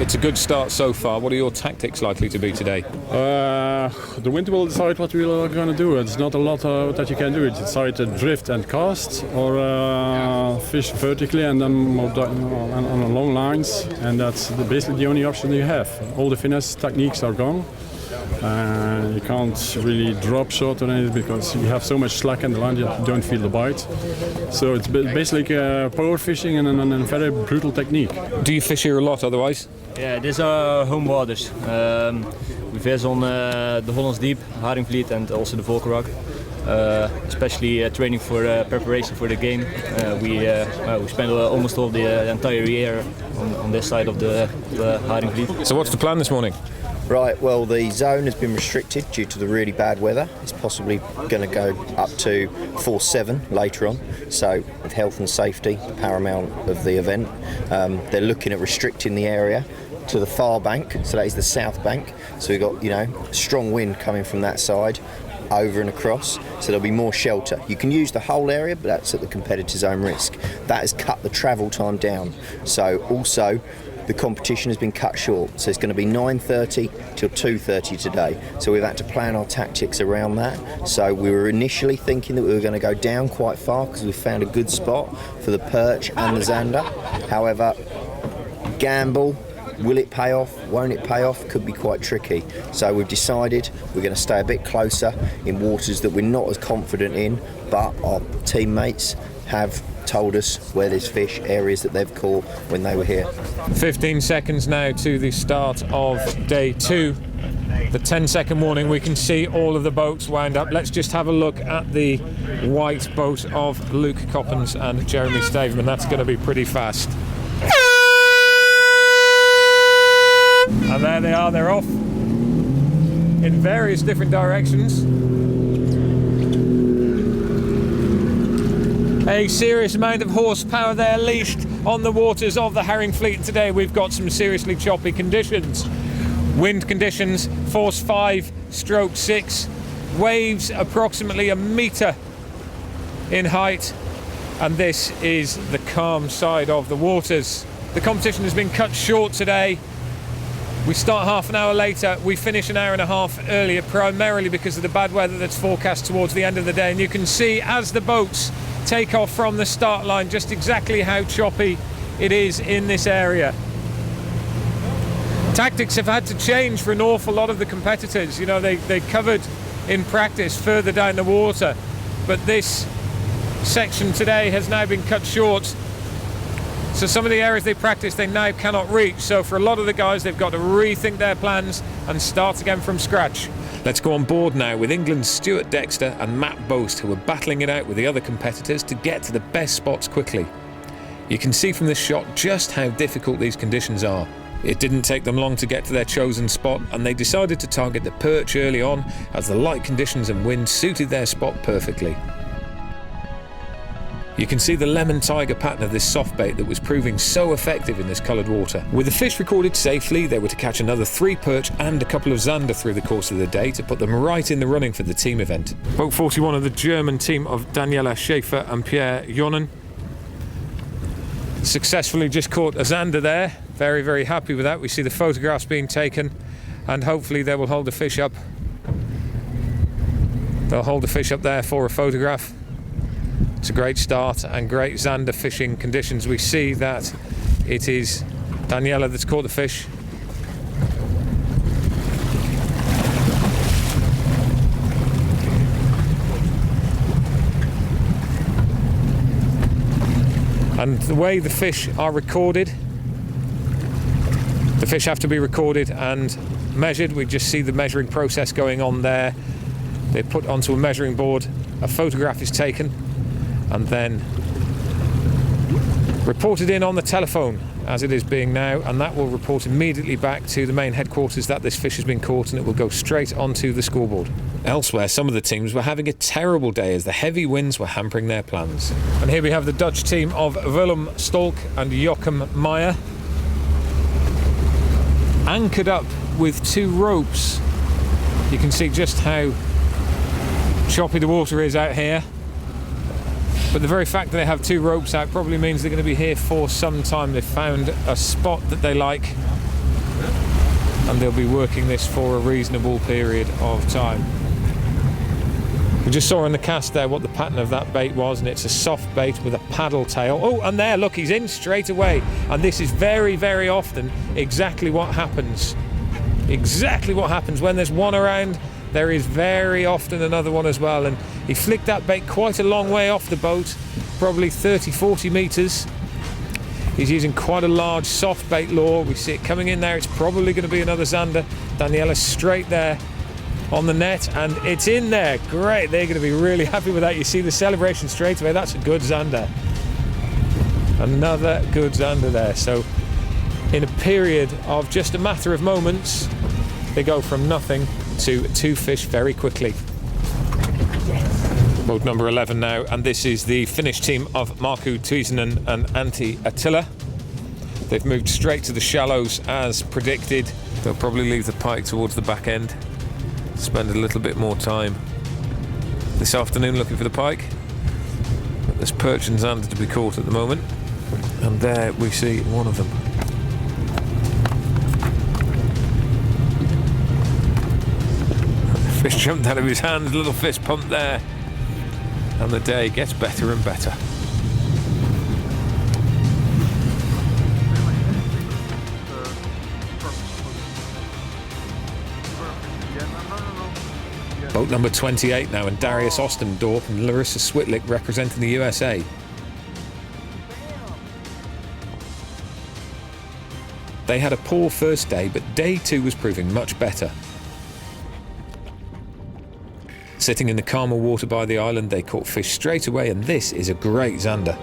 It's a good start so far. What are your tactics likely to be today? The wind will decide what we are going to do. It's not a lot that you can do. It's decide to drift and cast, or fish vertically and then on long lines, and that's basically the only option you have. All the finesse techniques are gone. You can't really drop short on it because you have so much slack in the line you don't feel the bite. So it's basically power fishing and a very brutal technique. Do you fish here a lot otherwise? Yeah, these are home waters. We fish on the Hollands Diep, Haringvliet, and also the Volkerok. Especially training for preparation for the game. We spend almost all the entire year on this side of the Haringvliet. So what's the plan this morning? Right, well, the zone has been restricted due to the really bad weather. It's possibly going to go up to 4-7 later on. So, with health and safety paramount of the event, they're looking at restricting the area to the far bank. So that is the south bank. So we've got, strong wind coming from that side over and across. So there'll be more shelter. You can use the whole area, but that's at the competitor's own risk. That has cut the travel time down. So also, the competition has been cut short, so it's going to be 9:30 till 2:30 today. So we've had to plan our tactics around that. So we were initially thinking that we were going to go down quite far because we found a good spot for the perch and the zander. However, gamble, will it pay off, won't it pay off, could be quite tricky. So we've decided we're going to stay a bit closer in waters that we're not as confident in, but our teammates have told us where there's fish, areas that they've caught when they were here. 15 seconds now to the start of day 2. The 10-second warning, we can see all of the boats wound up. Let's just have a look at the white boat of Luke Coppens and Jeremy Staveman. That's going to be pretty fast. And there they are, they're off in various different directions. A serious amount of horsepower there leashed on the waters of the Haringvliet today. We've got some seriously choppy conditions. Wind conditions, force 5/6, waves approximately 1 metre in height, and this is the calm side of the waters. The competition has been cut short today. We start half an hour later, we finish an hour and a half earlier, primarily because of the bad weather that's forecast towards the end of the day. And you can see as the boats take off from the start line just exactly how choppy it is in this area. Tactics have had to change for an awful lot of the competitors. They covered in practice further down the water, but this section today has now been cut short. So some of the areas they practice they now cannot reach. So for a lot of the guys, they've got to rethink their plans and start again from scratch. Let's go on board now with England's Stuart Dexter and Matt Boast, who are battling it out with the other competitors to get to the best spots quickly. You can see from this shot just how difficult these conditions are. It didn't take them long to get to their chosen spot, and they decided to target the perch early on as the light conditions and wind suited their spot perfectly. You can see the lemon tiger pattern of this soft bait that was proving so effective in this coloured water. With the fish recorded safely, they were to catch another 3 perch and a couple of zander through the course of the day to put them right in the running for the team event. Boat 41 of the German team of Daniela Schäfer and Pierre Jonnen successfully just caught a zander there. Very, very happy with that. We see the photographs being taken, and hopefully they will hold the fish up. They'll hold the fish up there for a photograph. It's a great start and great zander fishing conditions. We see that it is Daniela that's caught the fish. And the way the fish are recorded, the fish have to be recorded and measured. We just see the measuring process going on there. They put onto a measuring board, a photograph is taken, and then reported in on the telephone as it is being now, and that will report immediately back to the main headquarters that this fish has been caught, and it will go straight onto the scoreboard. Elsewhere, some of the teams were having a terrible day as the heavy winds were hampering their plans. And here we have the Dutch team of Willem Stolk and Joachim Meyer, anchored up with 2 ropes. You can see just how choppy the water is out here. But the very fact that they have 2 ropes out probably means they're going to be here for some time. They've found a spot that they like, and they'll be working this for a reasonable period of time. We just saw in the cast there what the pattern of that bait was, and it's a soft bait with a paddle tail. Oh, and there, look, he's in straight away. And this is very, very often exactly what happens. Exactly what happens. When there's one around, there is very often another one as well. And he flicked that bait quite a long way off the boat, probably 30, 40 metres. He's using quite a large soft bait lure. We see it coming in there. It's probably going to be another zander. Daniela's straight there on the net, and it's in there. Great, they're going to be really happy with that. You see the celebration straight away. That's a good zander. Another good zander there. So in a period of just a matter of moments, they go from nothing to 2 fish very quickly. Boat number 11 now, and this is the Finnish team of Markku Tuisinen and Antti Attila. They've moved straight to the shallows as predicted. They'll probably leave the pike towards the back end, spend a little bit more time this afternoon looking for the pike. But there's perch and zander to be caught at the moment, and there we see one of them. The fish jumped out of his hand, little fist pump there, and the day gets better and better. Boat number 28 now, and Darius Ostendorp and Larissa Switlick representing the USA. They had a poor first day, but day 2 was proving much better. Sitting in the calmer water by the island, they caught fish straight away, and this is a great zander.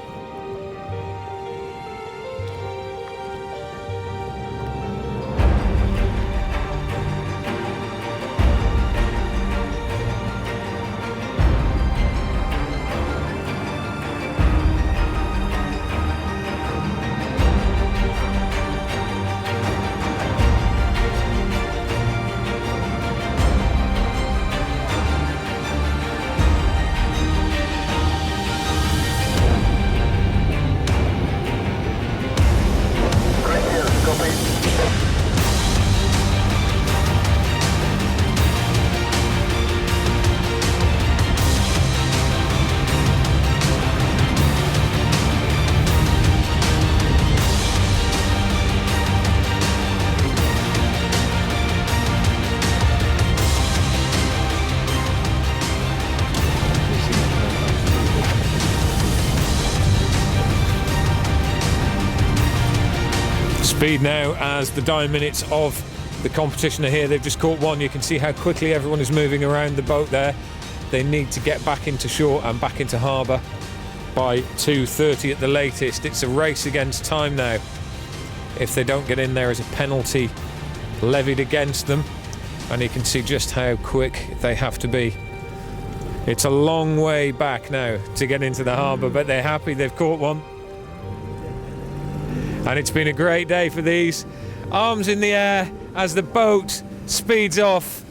Speed now as the dying minutes of the competition are here. They've just caught one. You can see how quickly everyone is moving around the boat there. They need to get back into shore and back into harbour by 2:30 at the latest. It's a race against time now. If they don't get in, there is a penalty levied against them, and you can see just how quick they have to be. It's a long way back now to get into the harbour, but they're happy they've caught one. And it's been a great day for these. Arms in the air as the boat speeds off.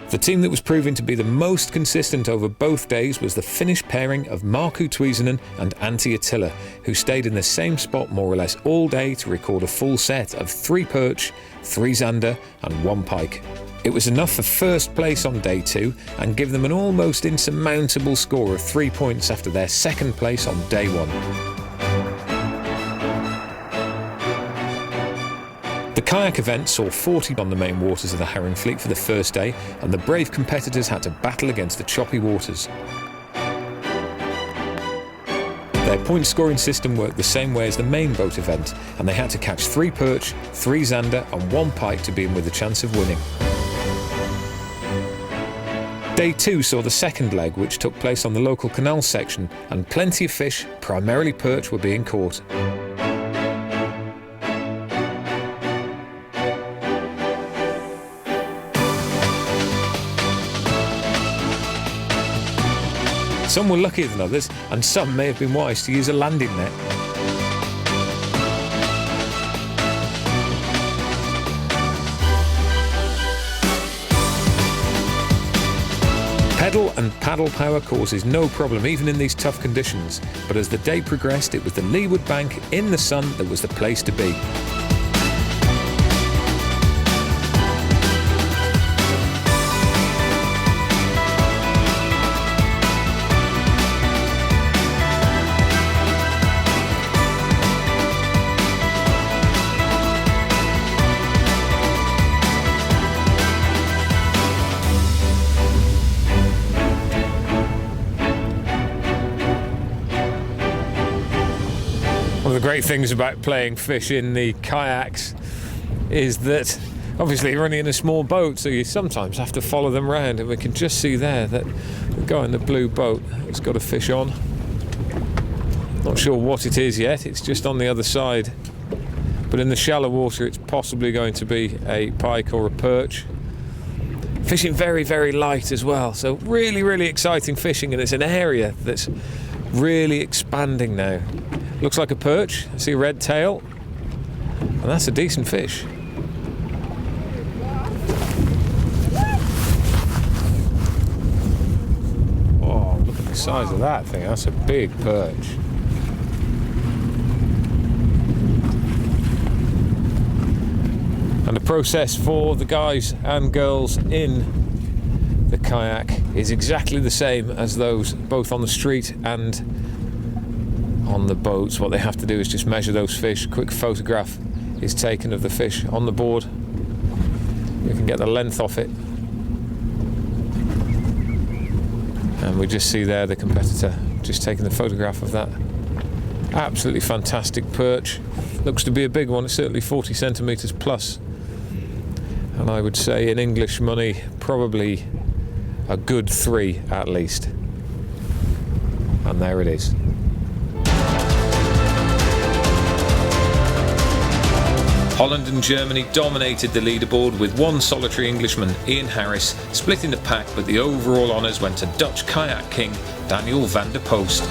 The team that was proving to be the most consistent over both days was the Finnish pairing of Markku Tuisinen and Antti Attila, who stayed in the same spot more or less all day to record a full set of 3 perch, 3 zander and 1 pike. It was enough for first place on day 2 and give them an almost insurmountable score of 3 points after their second place on day 1. The kayak event saw 40 on the main waters of the herring fleet for the first day, and the brave competitors had to battle against the choppy waters. Their point scoring system worked the same way as the main boat event, and they had to catch 3 perch, 3 zander and 1 pike to be in with a chance of winning. Day 2 saw the second leg, which took place on the local canal section, and plenty of fish, primarily perch, were being caught. Some were luckier than others, and some may have been wise to use a landing net. Pedal and paddle power causes no problem even in these tough conditions, but as the day progressed it was the leeward bank in the sun that was the place to be. great things about playing fish in the kayaks is that obviously you're only in a small boat, so you sometimes have to follow them around, and we can just see there that the guy in the blue boat has got a fish on. Not sure what it is yet, it's just on the other side, but in the shallow water it's possibly going to be a pike or a perch. Fishing very, very light as well, so really, really exciting fishing, and it's an area that's really expanding now. Looks like a perch. I see a red tail, and that's a decent fish. Oh, look at the size of that thing. That's a big perch. And the process for the guys and girls in the kayak is exactly the same as those both on the street and on the boats. What they have to do is just measure those fish. A quick photograph is taken of the fish on the board. You can get the length off it. And we just see there the competitor just taking the photograph of that. Absolutely fantastic perch. Looks to be a big one. It's certainly 40 centimetres plus. And I would say in English money, probably a good 3 at least. And there it is. Holland and Germany dominated the leaderboard with one solitary Englishman, Ian Harris, splitting the pack, but the overall honours went to Dutch kayak king Daniel van der Post.